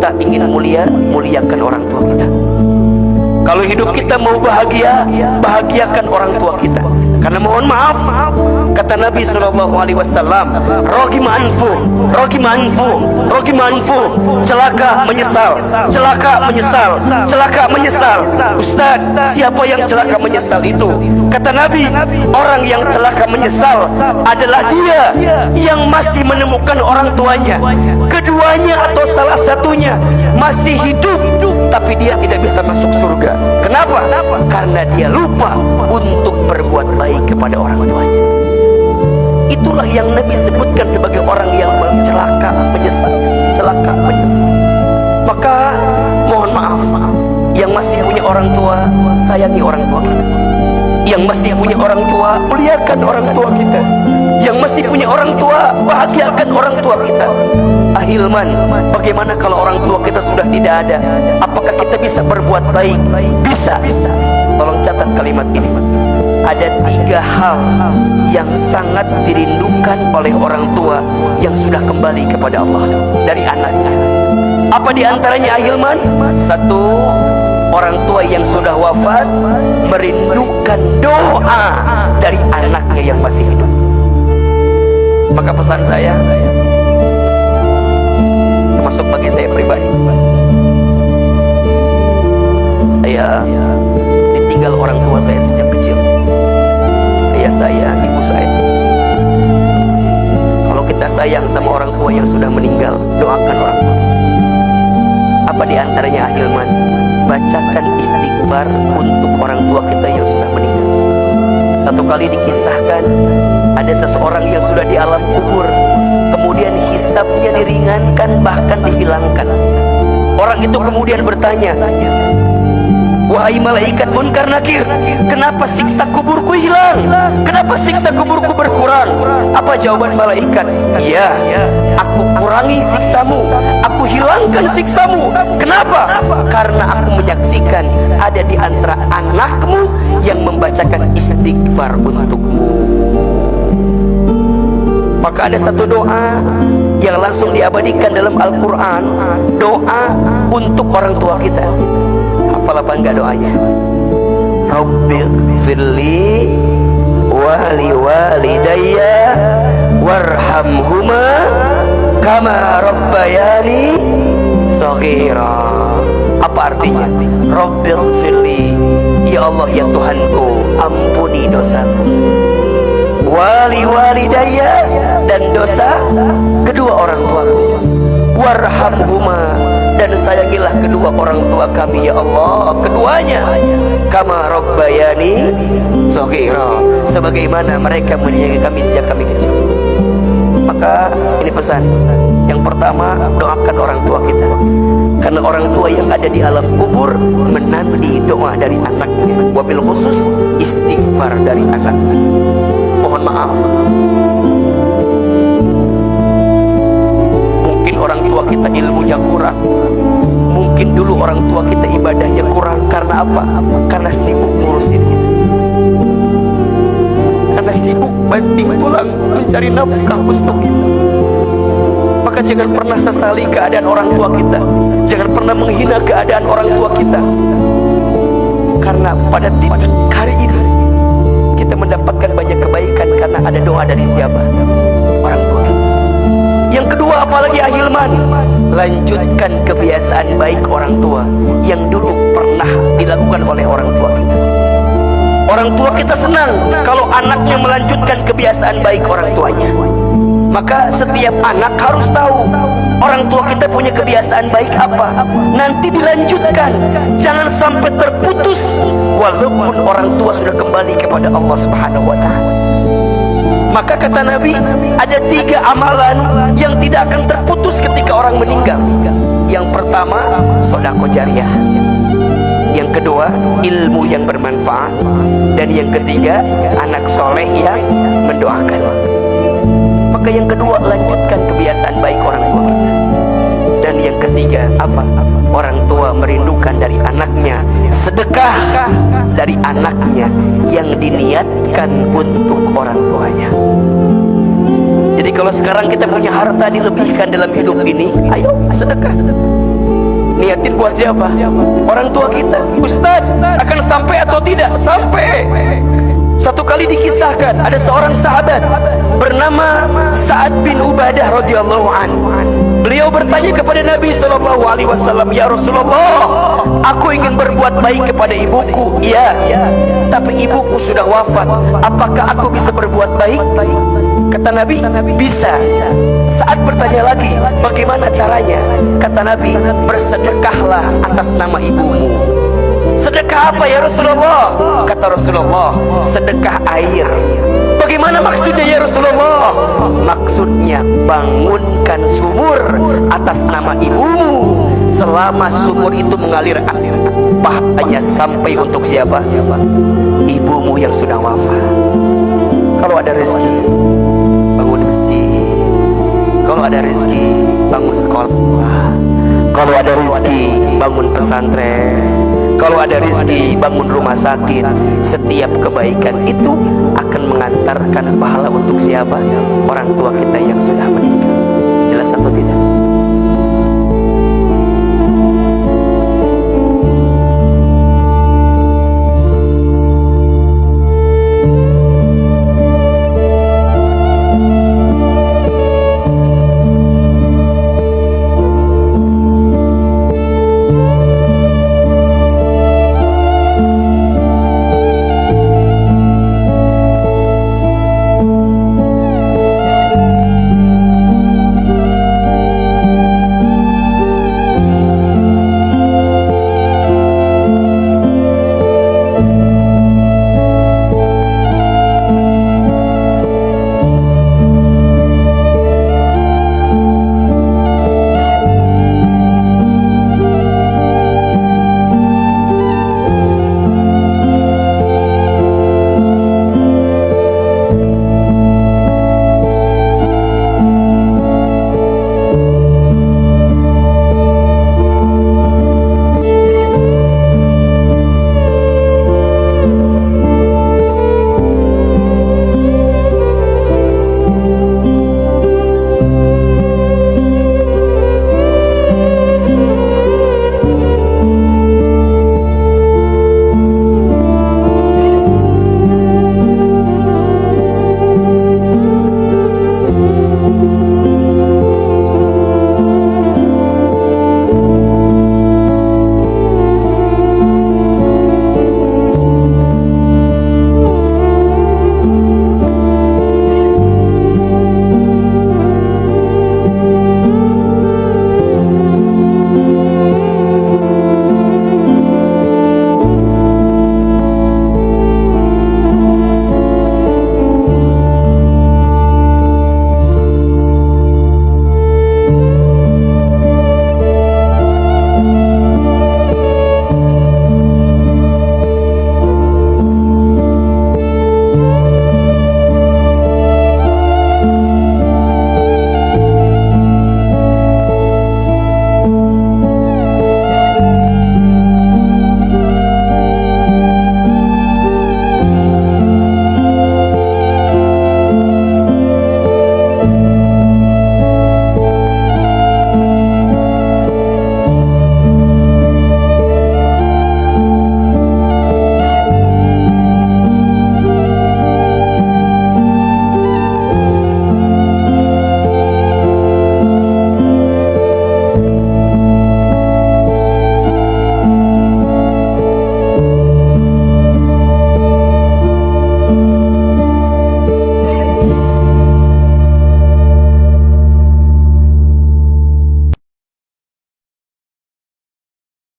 kita ingin mulia, muliakan orang tua kita. Kalau hidup kita mau bahagia, bahagiakan orang tua kita. Karena mohon maaf, kata Nabi SAW, rogim anfu, rogim anfu, rogim anfu, celaka menyesal, celaka menyesal, celaka menyesal. Ustaz, siapa yang celaka menyesal itu? Kata Nabi, orang yang celaka menyesal adalah dia yang masih menemukan orang tuanya, keduanya atau salah satunya masih hidup, tapi dia tidak bisa masuk surga. Kenapa? Karena dia lupa untuk berbuat baik kepada orang tuanya. Itulah yang Nabi sebutkan sebagai orang yang celaka menyesal, celaka menyesal. Maka mohon maaf, yang masih punya orang tua, sayangi orang tua kita. Yang masih punya orang tua, muliakan orang tua kita. Yang masih punya orang tua, bahagiakan orang tua kita. Ahilman, bagaimana kalau orang tua kita sudah tidak ada? Apakah kita bisa berbuat baik? Bisa. Tolong catat kalimat ini. Ada 3 hal yang sangat dirindukan oleh orang tua yang sudah kembali kepada Allah dari anaknya. Apa diantaranya Ahilman? 1, orang tua yang sudah wafat merindukan doa dari anaknya yang masih hidup. Maka pesan saya, termasuk bagi saya pribadi, saya ditinggal orang tua saya sejak kecil, ayah saya, ibu saya. Kalau kita sayang sama orang tua yang sudah meninggal, doakan orang tua. Apa diantaranya Ahilman? Bacakan istighfar untuk orang tua kita yang sudah meninggal. Satu kali dikisahkan, ada seseorang yang sudah di alam kubur, kemudian hisabnya diringankan, bahkan dihilangkan. Orang itu kemudian bertanya, wahai malaikat munkar nakir, kenapa siksa kuburku hilang? Kenapa siksa kuburku berkurang? Apa jawaban malaikat? Iya, aku kurangi siksamu, aku hilangkan siksamu. Kenapa? Karena aku menyaksikan ada di antara anakmu yang membacakan istighfar untukmu. Maka ada satu doa yang langsung diabadikan dalam Al-Quran, doa untuk orang tua kita. Hafal apa enggak doanya? Rabbighfirli wali walidayya warhamhuma kama rabbayani shaghira. Apa artinya? Rabbighfirli, ya Allah ya Tuhanku, ampuni dosaku. Wali walidayya, dan dosa kedua orang tuaku. Warhamhuma, dan sayangilah kedua orang tua kami ya Allah, keduanya. Kama rabbayani shaghira, sebagaimana mereka menyayangi kami sejak kami kecil. Maka ini pesan. Yang pertama, doakan orang tua kita, karena orang tua yang ada di alam kubur menanti doa dari anaknya, wabil khusus istighfar dari anaknya. Mohon maaf, mungkin orang tua kita ilmunya kurang, mungkin dulu orang tua kita ibadahnya kurang. Karena apa? Karena sibuk ngurusin kita, karena sibuk banting tulang mencari nafkah untuk kita. Maka jangan pernah sesali keadaan orang tua kita, jangan pernah menghina keadaan orang tua kita. Karena pada titik hari ini kita mendapatkan banyak kebaikan karena ada doa dari siapa? Orang tua kita. Yang kedua, apalagi Ahilman, lanjutkan kebiasaan baik orang tua yang dulu pernah dilakukan oleh orang tua kita. Orang tua kita senang kalau anaknya melanjutkan kebiasaan baik orang tuanya. Maka setiap anak harus tahu orang tua kita punya kebiasaan baik apa, nanti dilanjutkan, jangan sampai terputus walaupun orang tua sudah kembali kepada Allah Subhanahu wa ta'ala. Maka kata Nabi, ada 3 amalan yang tidak akan terputus ketika orang meninggal. Yang pertama, sedekah jariyah. Yang kedua, ilmu yang bermanfaat. Dan yang ketiga, anak soleh yang mendoakan. Maka yang kedua, lanjutkan kebiasaan baik orang tua kita. Dan yang ketiga, apa? Orang tua merindukan dari anaknya sedekah dari anaknya yang diniatkan untuk orang tuanya. Jadi kalau sekarang kita punya harta dilebihkan dalam hidup ini, ayo sedekah. Niatin buat siapa? Orang tua kita. Ustaz, akan sampai atau tidak? Sampai. Satu kali dikisahkan ada seorang sahabat bernama Sa'ad bin Ubadah radhiyallahu an. Beliau bertanya kepada Nabi SAW, "Ya Rasulullah, aku ingin berbuat baik kepada ibuku." "Iya, tapi ibuku sudah wafat. Apakah aku bisa berbuat baik?" Kata Nabi, "Bisa." Saat bertanya lagi, "Bagaimana caranya?" Kata Nabi, "Bersedekahlah atas nama ibumu." "Sedekah apa ya Rasulullah?" Kata Rasulullah, "Sedekah air." "Bagaimana maksudnya ya Rasulullah?" "Maksudnya bangunkan sumur atas nama ibumu. Selama sumur itu mengalir, pahalanya sampai untuk siapa? Ibumu yang sudah wafat." Kalau ada rezeki, bangun masjid. Kalau ada rezeki, bangun sekolah. Kalau ada rezeki, bangun pesantren. Kalau ada rezeki, bangun rumah sakit. Setiap kebaikan itu akan mengantarkan pahala untuk siapa? Orang tua kita yang sudah meninggal. Jelas atau tidak?